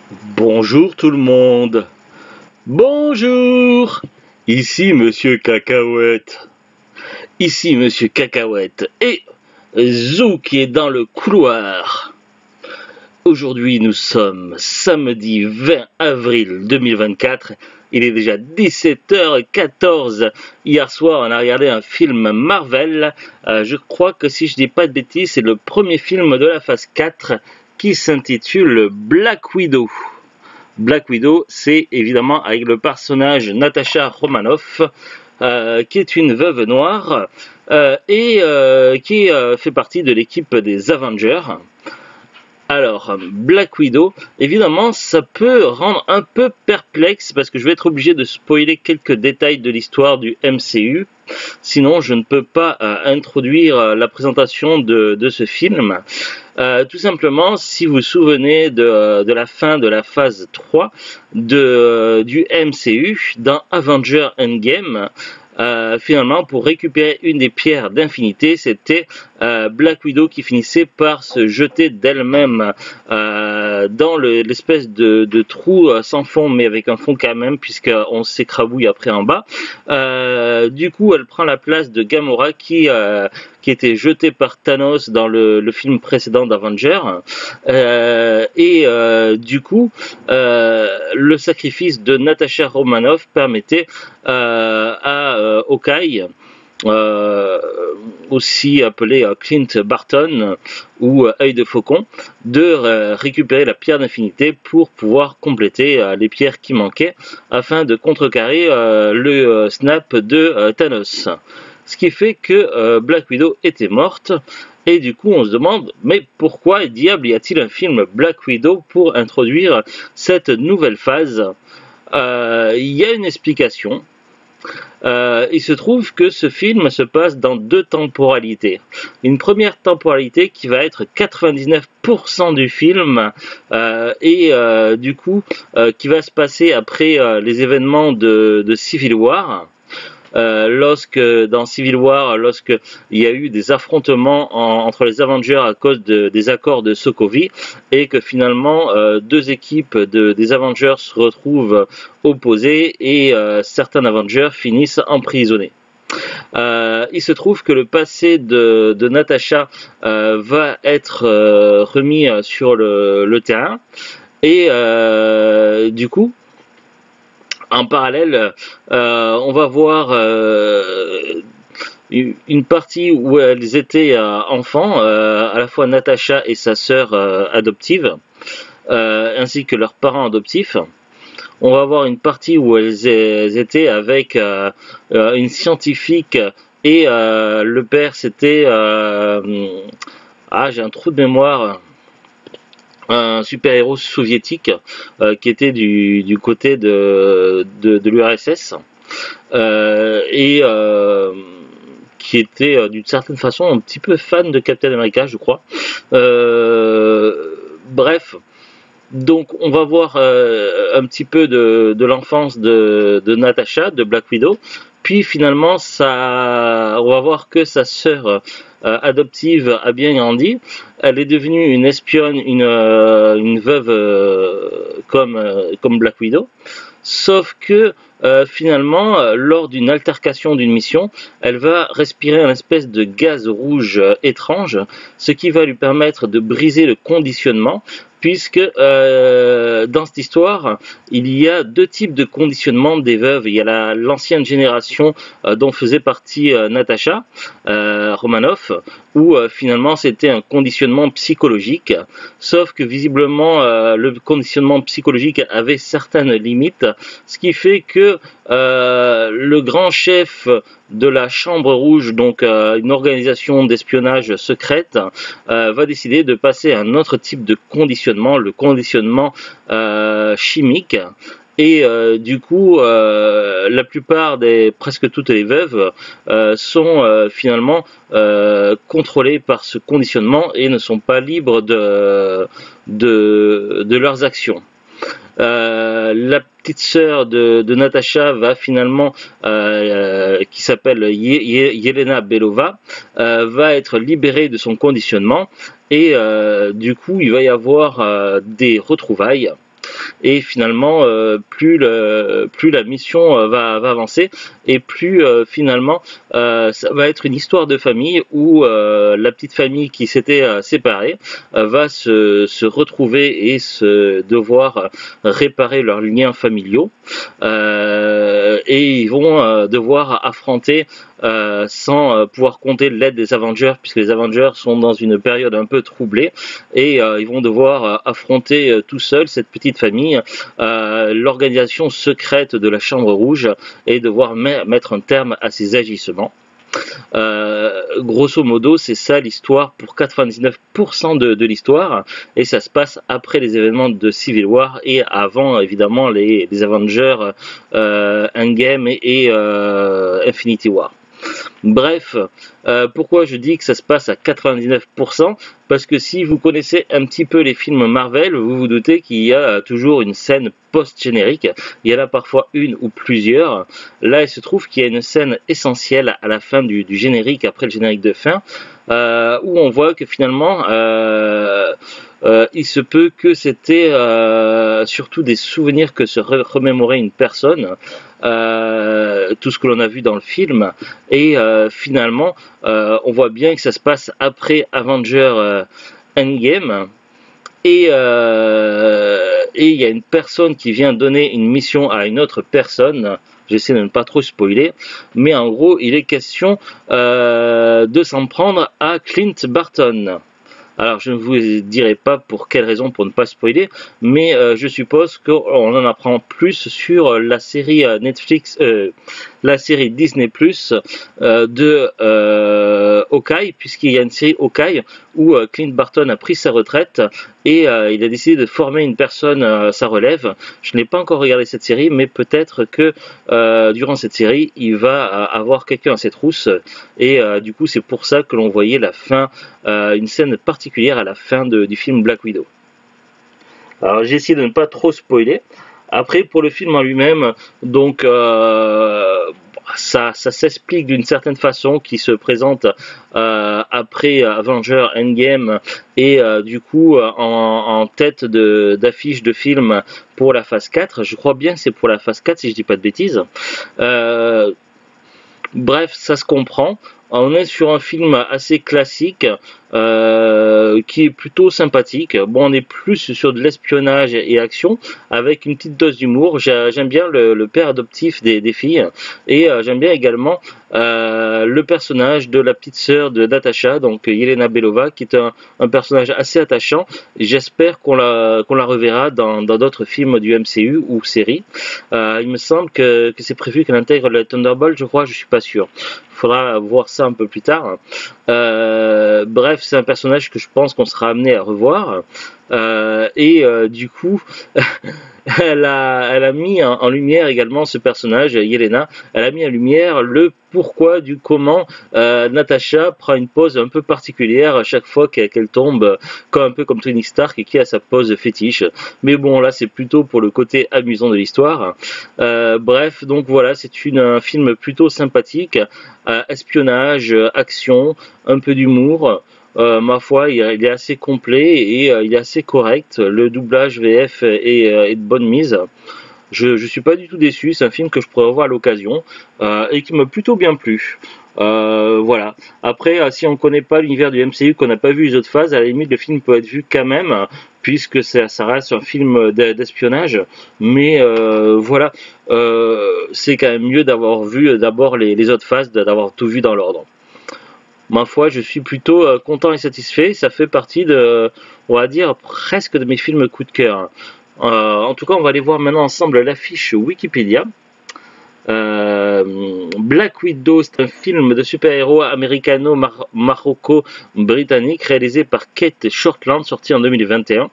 Bonjour tout le monde. Bonjour. Ici Monsieur Cacahuète. Ici Monsieur Cacahuète et Zou qui est dans le couloir. Aujourd'hui nous sommes samedi 20 avril 2024. Il est déjà 17h14. Hier soir on a regardé un film Marvel. Je crois que si je dis pas de bêtises c'est le premier film de la phase 4 qui s'intitule Black Widow. Black Widow, c'est évidemment avec le personnage Natasha Romanoff, qui est une veuve noire et qui fait partie de l'équipe des Avengers. Alors, Black Widow, évidemment, ça peut rendre un peu perplexe parce que je vais être obligé de spoiler quelques détails de l'histoire du MCU. Sinon, je ne peux pas introduire la présentation de ce film. Tout simplement, si vous vous souvenez de la fin de la phase 3 du MCU dans Avengers Endgame, finalement, pour récupérer une des pierres d'infinité, c'était Black Widow qui finissait par se jeter d'elle-même dans l'espèce de trou sans fond, mais avec un fond quand même, puisqu'on s'écrabouille après en bas. Du coup, elle prend la place de Gamora qui était jetée par Thanos dans le film précédent d'Avengers. Du coup, le sacrifice de Natasha Romanoff permettait à Hawkeye, aussi appelé Clint Barton ou Œil de Faucon, de récupérer la pierre d'infinité pour pouvoir compléter les pierres qui manquaient afin de contrecarrer le snap de Thanos. Ce qui fait que Black Widow était morte. Et du coup, on se demande, mais pourquoi diable y a-t-il un film Black Widow pour introduire cette nouvelle phase? Il y a une explication. Il se trouve que ce film se passe dans deux temporalités. Une première temporalité qui va être 99% du film du coup qui va se passer après les événements de Civil War. Lorsque dans Civil War, lorsque il y a eu des affrontements entre les Avengers à cause des accords de Sokovie et que finalement deux équipes des Avengers se retrouvent opposées et certains Avengers finissent emprisonnés. Il se trouve que le passé de Natasha va être remis sur le terrain et du coup en parallèle, on va voir une partie où elles étaient enfants, à la fois Natasha et sa sœur adoptive, ainsi que leurs parents adoptifs. On va voir une partie où elles étaient avec une scientifique et le père c'était... j'ai un trou de mémoire. Un super-héros soviétique qui était du côté de l'URSS qui était d'une certaine façon un petit peu fan de Captain America, je crois. Bref, donc on va voir un petit peu de l'enfance de Natasha, de Black Widow, puis finalement on va voir que sa sœur adoptive a bien grandi. Elle est devenue une espionne, une veuve comme Black Widow. Sauf que finalement, lors d'une altercation d'une mission, elle va respirer une espèce de gaz rouge étrange, ce qui va lui permettre de briser le conditionnement, puisque dans cette histoire, il y a deux types de conditionnement des veuves. Il y a l'ancienne génération dont faisait partie Natasha Romanoff, où finalement c'était un conditionnement psychologique, sauf que visiblement le conditionnement psychologique avait certaines limites, ce qui fait que le grand chef de la Chambre Rouge, donc une organisation d'espionnage secrète, va décider de passer à un autre type de conditionnement, le conditionnement chimique. Et du coup, la plupart presque toutes les veuves sont finalement contrôlées par ce conditionnement et ne sont pas libres de leurs actions. La petite sœur de Natasha va finalement, qui s'appelle Yelena Belova, va être libérée de son conditionnement et du coup il va y avoir des retrouvailles. et finalement plus la mission va avancer et plus finalement ça va être une histoire de famille où la petite famille qui s'était séparée va se retrouver et se devoir réparer leurs liens familiaux et ils vont devoir affronter sans pouvoir compter l'aide des Avengers, puisque les Avengers sont dans une période un peu troublée et ils vont devoir affronter tout seuls cette petite famille, l'organisation secrète de la Chambre Rouge, et devoir mettre un terme à ses agissements. Grosso modo, c'est ça l'histoire pour 99% de l'histoire, et ça se passe après les événements de Civil War et avant évidemment les Avengers Endgame et Infinity War. Bref, pourquoi je dis que ça se passe à 99%? Parce que si vous connaissez un petit peu les films Marvel, vous vous doutez qu'il y a toujours une scène post-générique. Il y en a parfois une ou plusieurs. Là, il se trouve qu'il y a une scène essentielle à la fin du générique, après le générique de fin, où on voit que finalement, il se peut que c'était surtout des souvenirs que se remémorait une personne, tout ce que l'on a vu dans le film, et finalement on voit bien que ça se passe après Avengers Endgame, et il y a une personne qui vient donner une mission à une autre personne. J'essaie de ne pas trop spoiler, mais en gros il est question de s'en prendre à Clint Barton. Alors je ne vous dirai pas pour quelle raison, pour ne pas spoiler, mais je suppose qu'on en apprend plus sur la série Netflix, la série Disney Plus de Hawkeye, puisqu'il y a une série Hawkeye où Clint Barton a pris sa retraite et il a décidé de former une personne à sa relève. Je n'ai pas encore regardé cette série, mais peut-être que durant cette série, il va avoir quelqu'un à ses trousses, et du coup c'est pour ça que l'on voyait la fin, une scène particulière à la fin du film Black Widow. Alors j'ai essayé de ne pas trop spoiler. Après, pour le film en lui-même, donc ça s'explique d'une certaine façon, qui se présente après Avengers Endgame, et du coup en tête d'affiche de film pour la phase 4. Je crois bien que c'est pour la phase 4 si je dis pas de bêtises. Bref, ça se comprend. On est sur un film assez classique qui est plutôt sympathique. Bon, on est plus sur de l'espionnage et action avec une petite dose d'humour. J'aime bien le père adoptif des filles, et j'aime bien également le personnage de la petite sœur de Natasha, donc Yelena Belova, qui est un personnage assez attachant. J'espère qu'on la reverra dans d'autres films du MCU ou séries. Il me semble que c'est prévu qu'elle intègre le Thunderbolt, je crois, je suis pas sûr. Il faudra voir ça un peu plus tard. Bref, c'est un personnage que je pense qu'on sera amené à revoir. Et du coup, elle a mis en lumière également ce personnage, Yelena. Elle a mis en lumière le pourquoi du comment Natasha prend une pose un peu particulière à chaque fois qu'elle tombe, un peu comme Tony Stark, et qui a sa pose fétiche. Mais bon, là c'est plutôt pour le côté amusant de l'histoire. Bref, donc voilà, c'est un film plutôt sympathique, espionnage, action, un peu d'humour. Ma foi, il est assez complet et il est assez correct. Le doublage VF est de bonne mise. Je suis pas du tout déçu. C'est un film que je pourrais revoir à l'occasion et qui m'a plutôt bien plu. Voilà. Après, si on connaît pas l'univers du MCU, qu'on n'a pas vu les autres phases, à la limite le film peut être vu quand même, puisque ça reste un film d'espionnage. Mais voilà, c'est quand même mieux d'avoir vu d'abord les autres phases, d'avoir tout vu dans l'ordre. Ma foi, je suis plutôt content et satisfait. Ça fait partie on va dire, presque de mes films coup de cœur. En tout cas, on va aller voir maintenant ensemble l'affiche Wikipédia. Black Widow, c'est un film de super-héros américano-maroco-britannique réalisé par Kate Shortland, sorti en 2021.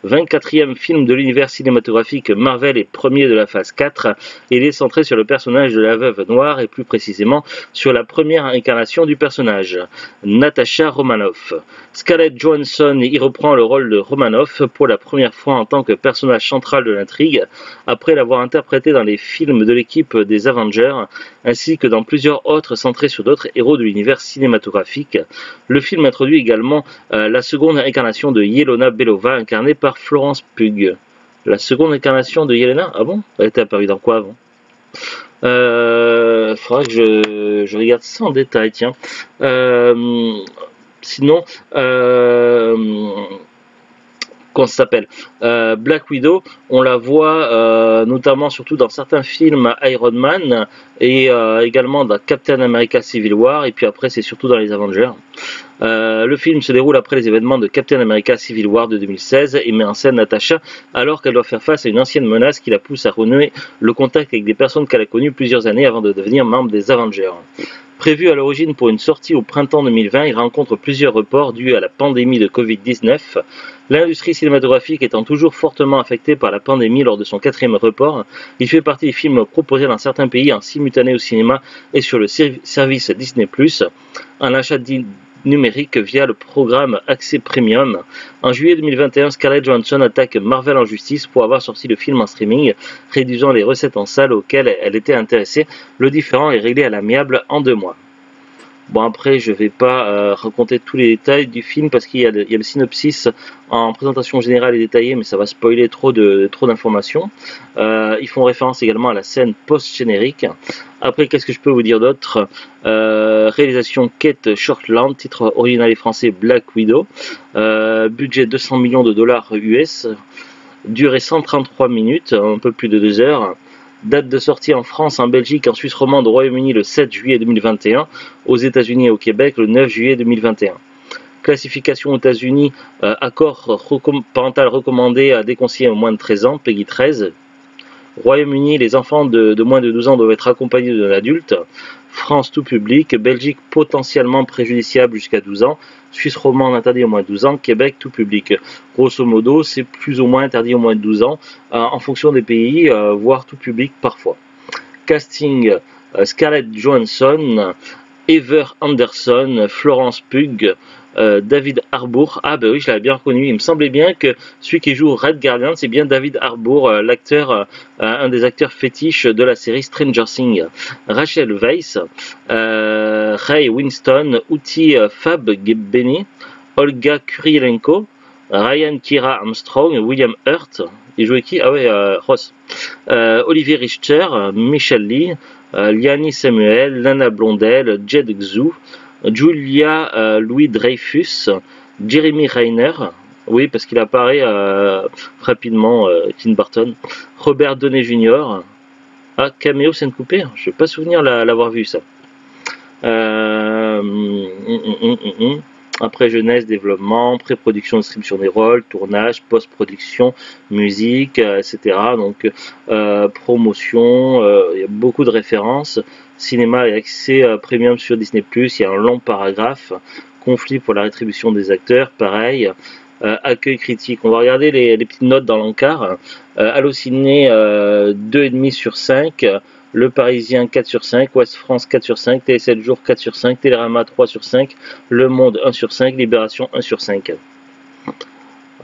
24e film de l'univers cinématographique Marvel et premier de la phase 4. Il est centré sur le personnage de la veuve noire, et plus précisément sur la première incarnation du personnage, Natasha Romanoff. Scarlett Johansson y reprend le rôle de Romanoff pour la première fois en tant que personnage central de l'intrigue, après l'avoir interprété dans les films de l'équipe des Avengers, ainsi que dans plusieurs autres centrés sur d'autres héros de l'univers cinématographique. Le film introduit également la seconde incarnation de Yelena Belova, incarnée par Florence Pugh. La seconde incarnation de Yelena? Ah bon? Elle était apparue dans quoi avant? Faudra que je regarde ça en détail, tiens. Euh, sinon, comment ça s'appelle, Black Widow, on la voit notamment surtout dans certains films Iron Man et également dans Captain America Civil War, et puis après c'est surtout dans les Avengers. Le film se déroule après les événements de Captain America Civil War de 2016 et met en scène Natasha alors qu'elle doit faire face à une ancienne menace qui la pousse à renouer le contact avec des personnes qu'elle a connues plusieurs années avant de devenir membre des Avengers. Prévu à l'origine pour une sortie au printemps 2020, il rencontre plusieurs reports dus à la pandémie de Covid-19. L'industrie cinématographique étant toujours fortement affectée par la pandémie lors de son 4e report, il fait partie des films proposés dans certains pays en simultané au cinéma et sur le service Disney+, un achat numérique via le programme Accès Premium. En juillet 2021, Scarlett Johansson attaque Marvel en justice pour avoir sorti le film en streaming, réduisant les recettes en salle auxquelles elle était intéressée. Le différend est réglé à l'amiable en 2 mois. Bon, après, je ne vais pas raconter tous les détails du film parce qu'il y a le synopsis en présentation générale et détaillée, mais ça va spoiler trop d'informations. Ils font référence également à la scène post-générique. Après, qu'est-ce que je peux vous dire d'autre? Réalisation Kate Shortland, titre original et français Black Widow. Budget 200 millions de dollars US. Durée 133 minutes, un peu plus de 2 heures. Date de sortie en France, en Belgique, en Suisse romande, au Royaume-Uni le 7 juillet 2021, aux États-Unis et au Québec le 9 juillet 2021. Classification aux États-Unis, accord parental recommandé à déconseiller aux moins de 13 ans, PEGI 13. Royaume-Uni, les enfants de moins de 12 ans doivent être accompagnés d'un adulte. France, tout public. Belgique, potentiellement préjudiciable jusqu'à 12 ans. Suisse romande, interdit au moins de 12 ans. Québec, tout public. Grosso modo, c'est plus ou moins interdit au moins de 12 ans, en fonction des pays, voire tout public parfois. Casting, Scarlett Johansson, Heather Anderson, Florence Pugh, David Harbour. Ah ben oui, je l'avais bien reconnu. Il me semblait bien que celui qui joue Red Guardian, c'est bien David Harbour, l'acteur, un des acteurs fétiches de la série Stranger Things. Rachel Weisz, Ray Winston, Uti Fab Benny, Olga Kurylenko, Ryan Kira Armstrong, William Hurt. Il jouait qui? Ah ouais, Ross. Olivier Richter, Michelle Lee, Liani Samuel, Lana Blondell, Jed Xu, Julia Louis-Dreyfus, Jeremy Renner, oui parce qu'il apparaît rapidement, Tim Burton, Robert Downey Jr. Ah, caméo scène coupée, je ne vais pas souvenir l'avoir vu ça. Après jeunesse, développement, pré-production, distribution des rôles, tournage, post-production, musique, etc. Donc promotion, il y a beaucoup de références. Cinéma et accès premium sur Disney+, il y a un long paragraphe. Conflit pour la rétribution des acteurs, pareil. Accueil critique, on va regarder les petites notes dans l'encart. Allociné 2,5 sur 5. Le Parisien 4 sur 5, Ouest France 4 sur 5, Télé 7 jours 4 sur 5, Télérama 3 sur 5, Le Monde 1 sur 5, Libération 1 sur 5.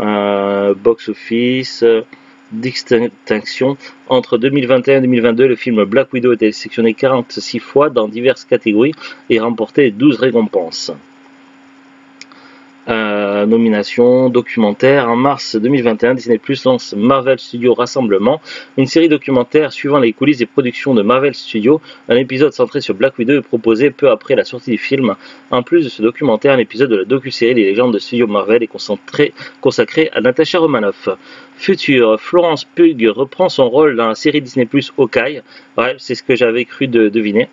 Box Office, distinction. Entre 2021 et 2022, le film Black Widow a été sélectionné 46 fois dans diverses catégories et remporté 12 récompenses. Nomination, documentaire. En mars 2021, Disney+ lance Marvel Studios Rassemblement, une série documentaire suivant les coulisses des productions de Marvel Studios. Un épisode centré sur Black Widow est proposé peu après la sortie du film. En plus de ce documentaire, un épisode de la docu-série Les légendes de Studio Marvel est consacré à Natasha Romanoff. Futur, Florence Pugh reprend son rôle dans la série Disney+ Hawkeye. Ouais, c'est ce que j'avais cru deviner.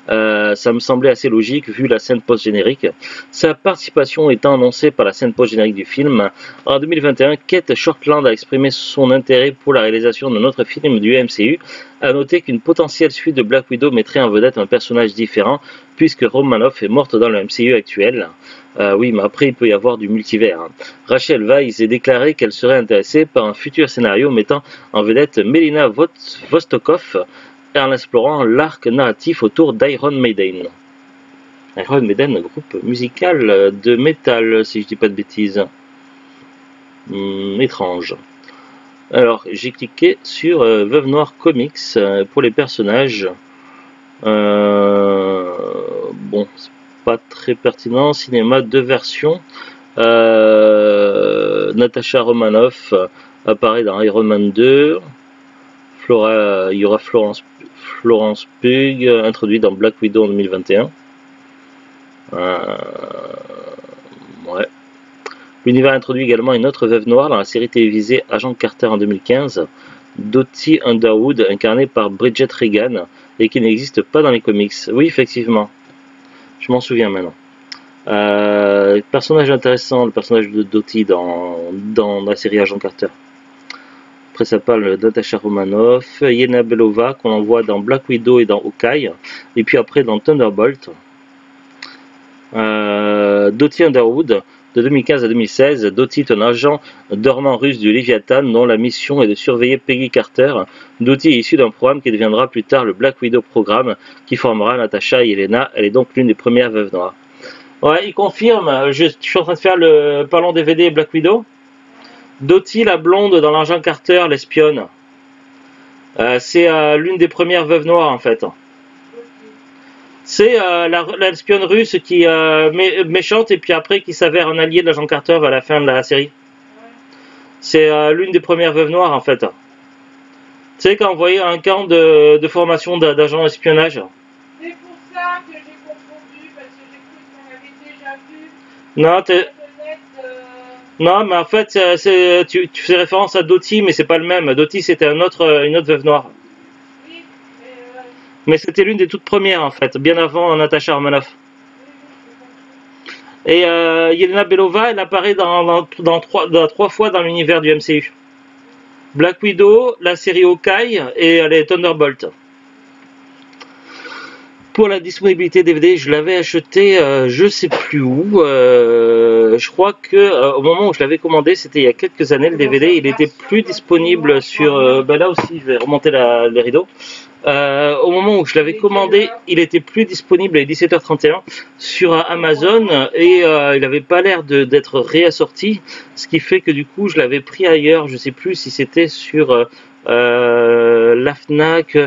Ça me semblait assez logique vu la scène post-générique. Sa participation étant annoncée par la scène post-générique du film. En 2021, Kate Shortland a exprimé son intérêt pour la réalisation d'un autre film du MCU. A noter qu'une potentielle suite de Black Widow mettrait en vedette un personnage différent puisque Romanoff est morte dans le MCU actuel. Oui, mais après, il peut y avoir du multivers. Rachel Weisz a déclaré qu'elle serait intéressée par un futur scénario mettant en vedette Melina Vostokov en explorant l'arc narratif autour d'Iron Maiden. Iron Maiden, groupe musical de métal, si je dis pas de bêtises. Étrange. Alors, j'ai cliqué sur Veuve Noire Comics pour les personnages. Bon, c'est pas très pertinent. Cinéma, 2 versions. Natasha Romanoff apparaît dans Iron Man 2. Il y aura Florence Pugh, introduite dans Black Widow en 2021. Ouais. L'univers introduit également une autre veuve noire dans la série télévisée Agent Carter en 2015, Dottie Underwood, incarnée par Bridget Regan, et qui n'existe pas dans les comics. Oui, effectivement. Je m'en souviens maintenant. Personnage intéressant, le personnage de Dottie dans la série Agent Carter. Principal Natasha Romanoff, Yelena Belova qu'on voit dans Black Widow et dans Hawkeye, et puis après dans Thunderbolt. Dottie Underwood, de 2015 à 2016, Dottie est un agent dormant russe du Léviathan dont la mission est de surveiller Peggy Carter. Dottie est issue d'un programme qui deviendra plus tard le Black Widow Programme qui formera Natasha et Yelena. Elle est donc l'une des premières veuves noires. Ouais, il confirme, je suis en train de faire le parlant DVD Black Widow. Dottie, la blonde dans l'agent Carter, l'espionne. C'est l'une des premières veuves noires en fait. C'est l'espionne russe qui méchante et puis après qui s'avère un allié de l'agent Carter à la fin de la série. C'est l'une des premières veuves noires en fait. Tu sais, quand on voyait un camp de formation d'agents espionnage. C'est pour ça que j'ai confondu, parce que j'ai cru qu'on avait déjà vu. Non, non, mais en fait, tu fais référence à Dottie, mais c'est pas le même. Dottie, c'était une autre veuve noire. Oui, mais c'était l'une des toutes premières en fait, bien avant Natasha Romanoff. Et Yelena Belova, elle apparaît dans 3 fois dans l'univers du MCU. Black Widow, la série Hawkeye et les Thunderbolt. Pour la disponibilité DVD, je l'avais acheté, je sais plus où. Je crois que au moment où je l'avais commandé, c'était il y a quelques années. Le DVD, il était plus disponible sur. Là aussi, je vais remonter les rideaux. Au moment où je l'avais commandé, il était plus disponible à 17h31 sur Amazon et il n'avait pas l'air d'être réassorti, ce qui fait que du coup, je l'avais pris ailleurs. Je sais plus si c'était sur la Fnac,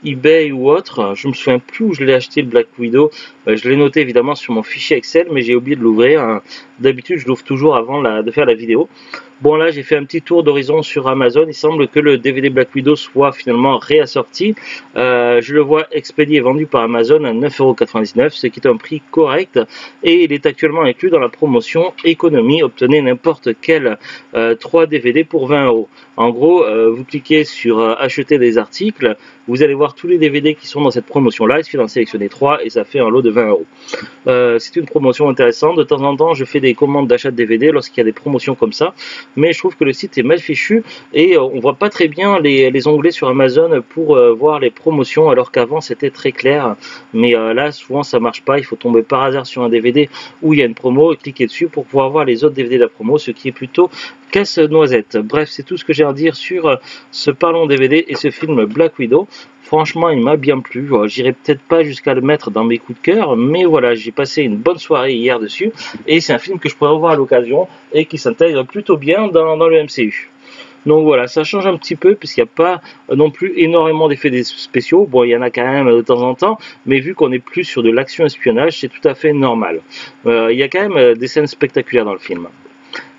eBay ou autre, je me souviens plus où je l'ai acheté le Black Widow. Je l'ai noté évidemment sur mon fichier Excel, mais j'ai oublié de l'ouvrir. D'habitude, je l'ouvre toujours avant de faire la vidéo. Bon, là, j'ai fait un petit tour d'horizon sur Amazon. Il semble que le DVD Black Widow soit finalement réassorti. Je le vois expédié et vendu par Amazon à 9,99 €, ce qui est un prix correct. Et il est actuellement inclus dans la promotion économie. Obtenez n'importe quel 3 DVD pour 20 €. En gros, vous cliquez sur acheter des articles. Vous allez voir tous les DVD qui sont dans cette promotion-là. Il suffit d'en sélectionner 3 et ça fait un lot de 20 €. C'est une promotion intéressante. De temps en temps, je fais des commandes d'achat de DVD lorsqu'il y a des promotions comme ça. Mais je trouve que le site est mal fichu et on voit pas très bien les onglets sur Amazon pour voir les promotions alors qu'avant c'était très clair. Mais là, souvent ça marche pas. Il faut tomber par hasard sur un DVD où il y a une promo et cliquer dessus pour pouvoir voir les autres DVD de la promo, ce qui est plutôt casse-noisette. Bref, c'est tout ce que j'ai à dire sur ce parlons DVD et ce film Black Widow. Franchement, il m'a bien plu. J'irai peut-être pas jusqu'à le mettre dans mes coups de cœur, mais voilà, j'ai passé une bonne soirée hier dessus. Et c'est un film que je pourrais revoir à l'occasion et qui s'intègre plutôt bien dans le MCU. Donc voilà, ça change un petit peu puisqu'il n'y a pas non plus énormément d'effets spéciaux. Bon, il y en a quand même de temps en temps, mais vu qu'on est plus sur de l'action-espionnage, c'est tout à fait normal. Il y a quand même des scènes spectaculaires dans le film.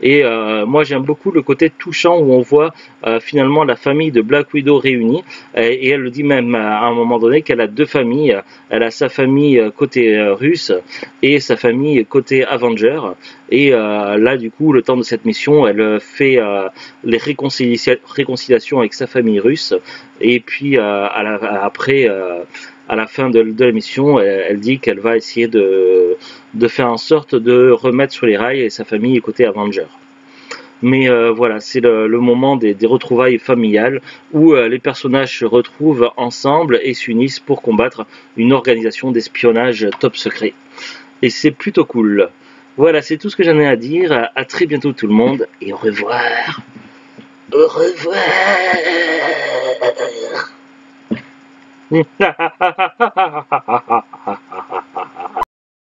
Et moi j'aime beaucoup le côté touchant où on voit finalement la famille de Black Widow réunie et elle le dit même à un moment donné qu'elle a 2 familles. Elle a sa famille côté russe et sa famille côté Avenger et là du coup le temps de cette mission elle fait les réconciliations avec sa famille russe et puis après à la fin de la mission, elle dit qu'elle va essayer de faire en sorte de remettre sur les rails et sa famille côté Avenger. Mais voilà, c'est le moment des retrouvailles familiales où les personnages se retrouvent ensemble et s'unissent pour combattre une organisation d'espionnage top secret. Et c'est plutôt cool. Voilà, c'est tout ce que j'en ai à dire. À très bientôt tout le monde et au revoir. Au revoir.